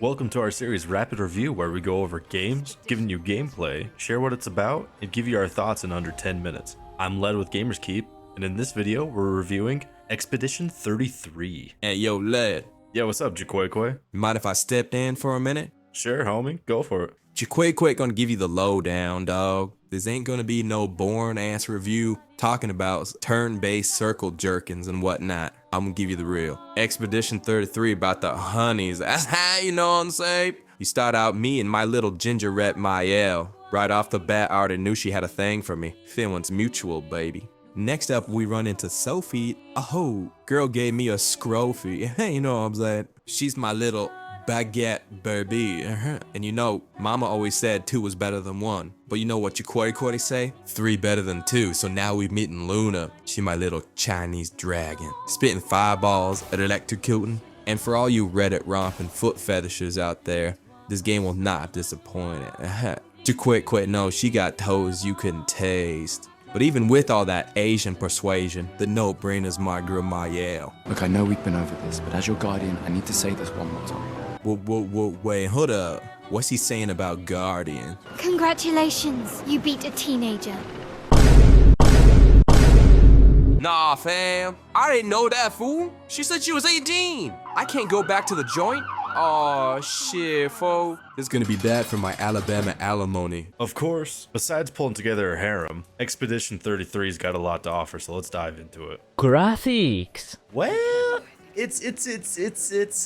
Welcome to our series Rapid Review, where we go over games, giving you gameplay, share what it's about, and give you our thoughts in under 10 minutes. I'm Led with Gamers Keep, and in this video, we're reviewing Expedition 33. Hey, yo, Led. Yeah, what's up, Jaquay? Mind if I stepped in for a minute? Sure, homie, go for it. Jaquay gonna give you the lowdown, dog. This ain't gonna be no boring ass review talking about turn-based circle jerkins and whatnot. I'm gonna give you the real. Expedition 33 about the honeys. That's how you know what I'm saying? You start out me and my little ginger rep Mael. Right off the bat, I already knew she had a thing for me. Feelings mutual, baby. Next up, we run into Sophie. Oh, girl gave me a scrofy. You know what I'm saying? She's my little baguette baby. And you know, mama always said 2 was better than 1. But you know what your Quori say? 3 better than 2. So now we meeting Luna. She my little Chinese dragon. Spitting fireballs at electrocuting. And for all you Reddit romping foot fetishes out there, this game will not disappoint it. Jaquay, no, she got toes you couldn't taste. But even with all that Asian persuasion, the no-brainer's my girl Mael. Look, I know we've been over this, but as your guardian, I need to say this one more time. Wait, hold up. What's he saying about guardian? Congratulations, you beat a teenager. Nah, fam. I didn't know that, fool. She said she was 18. I can't go back to the joint. Aw, shit, fool. This is gonna be bad for my Alabama alimony. Of course, besides pulling together a harem, Expedition 33's got a lot to offer, so let's dive into it. Graphics. Well, it's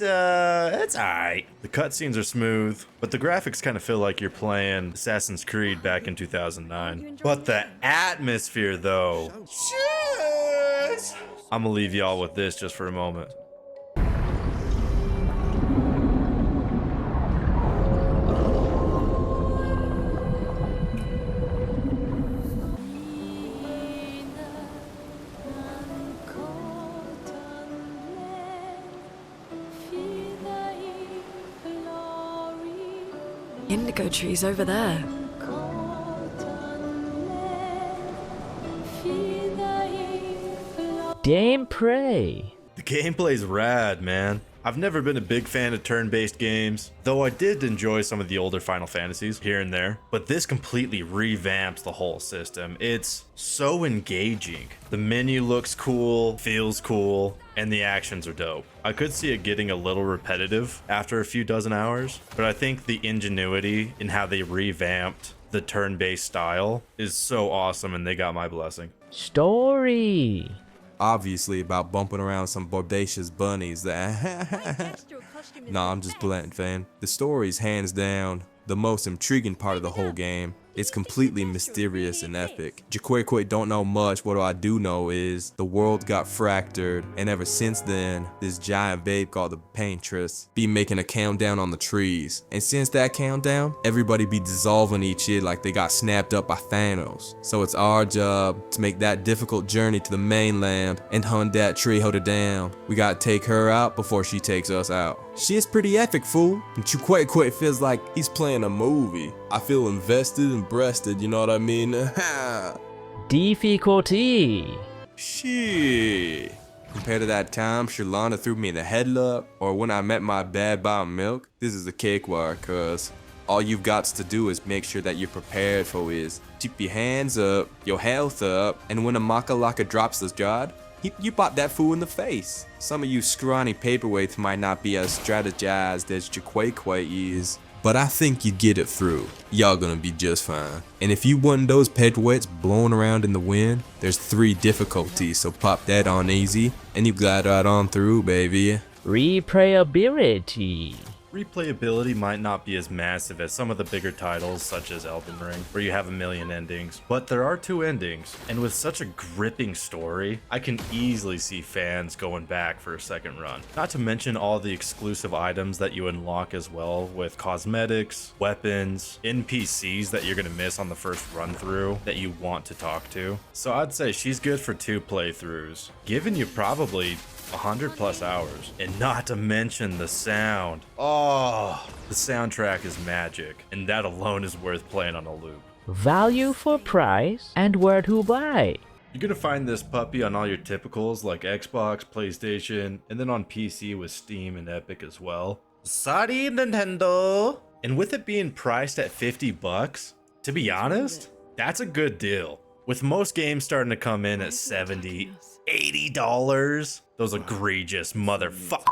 alright. The cutscenes are smooth, but the graphics kind of feel like you're playing Assassin's Creed back in 2009. But the atmosphere, though, shit! I'm gonna leave y'all with this just for a moment. Indigo trees over there. Gameplay. The gameplay's rad, man. I've never been a big fan of turn-based games, though I did enjoy some of the older Final Fantasies here and there, but this completely revamps the whole system. It's so engaging. The menu looks cool, feels cool, and the actions are dope. I could see it getting a little repetitive after a few dozen hours, but I think the ingenuity in how they revamped the turn-based style is so awesome, and they got my blessing. Story. Obviously about bumping around some bodacious bunnies. Nah, I'm just blunt, fam. The story's hands down the most intriguing part of the whole game. It's completely mysterious and epic. Jaquay don't know much. What I do know is the world got fractured, and ever since then, this giant babe called the Paintress be making a countdown on the trees. And since that countdown, everybody be dissolving each year like they got snapped up by Thanos. So it's our job to make that difficult journey to the mainland and hunt that tree holder down. We gotta take her out before she takes us out. She is pretty epic, fool. And Jaquay feels like he's playing a movie. I feel invested and breasted, you know what I mean? Difficulty. Shit. Compared to that time Shalana threw me in the headlock, or when I met my bad bomb milk, this is a cakewalk, cuz all you've got to do is make sure that you're prepared for is keep your hands up, your health up, and when a Makalaka drops this jod, you bought that fool in the face. Some of you scrawny paperweights might not be as strategized as Jaquay is, but I think you'd get it through. Y'all gonna be just fine. And if you want those paperweights blowing around in the wind, there's 3 difficulties, so pop that on easy, and you glide right on through, baby. Replayability. Replayability might not be as massive as some of the bigger titles such as Elden Ring, where you have a million endings, but there are 2 endings, and with such a gripping story, I can easily see fans going back for a second run. Not to mention all the exclusive items that you unlock as well, with cosmetics, weapons, NPCs that you're gonna miss on the first run through that you want to talk to. So I'd say she's good for 2 playthroughs, giving you probably 100+ hours, and not to mention the sound. Oh, the soundtrack is magic, and that alone is worth playing on a loop. Value for price and where to buy. You're gonna find this puppy on all your typicals like Xbox, PlayStation, and then on PC with Steam and Epic as well. Sorry, Nintendo. And with it being priced at 50 bucks, to be honest, that's a good deal. With most games starting to come in at $70, $80, those egregious motherfuckers.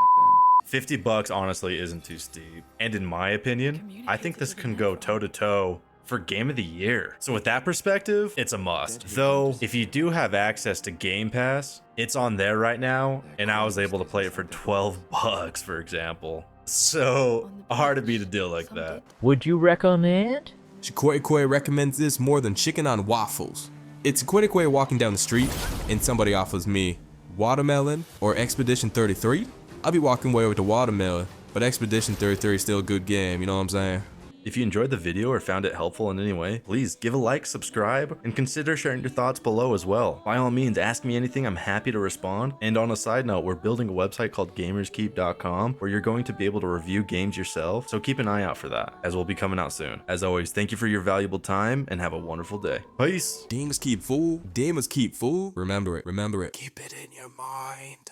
50 bucks honestly isn't too steep. And in my opinion, I think this can go toe to toe for Game of the Year. So with that perspective, it's a must. Though, if you do have access to Game Pass, it's on there right now, and I was able to play it for 12 bucks, for example. So hard to beat a deal like that. Would you recommend? Chiqueque recommends this more than chicken on waffles. It's Chiqueque walking down the street and somebody offers me watermelon or Expedition 33. I'll be walking way over to watermelon, but Expedition 33 is still a good game, you know what I'm saying? If you enjoyed the video or found it helpful in any way, please give a like, subscribe, and consider sharing your thoughts below as well. By all means, ask me anything, I'm happy to respond. And on a side note, we're building a website called gamerskeep.com where you're going to be able to review games yourself, so keep an eye out for that, as we'll be coming out soon. As always, thank you for your valuable time, and have a wonderful day. Peace! Gamers keep full, gamers keep full. Remember it, keep it in your mind.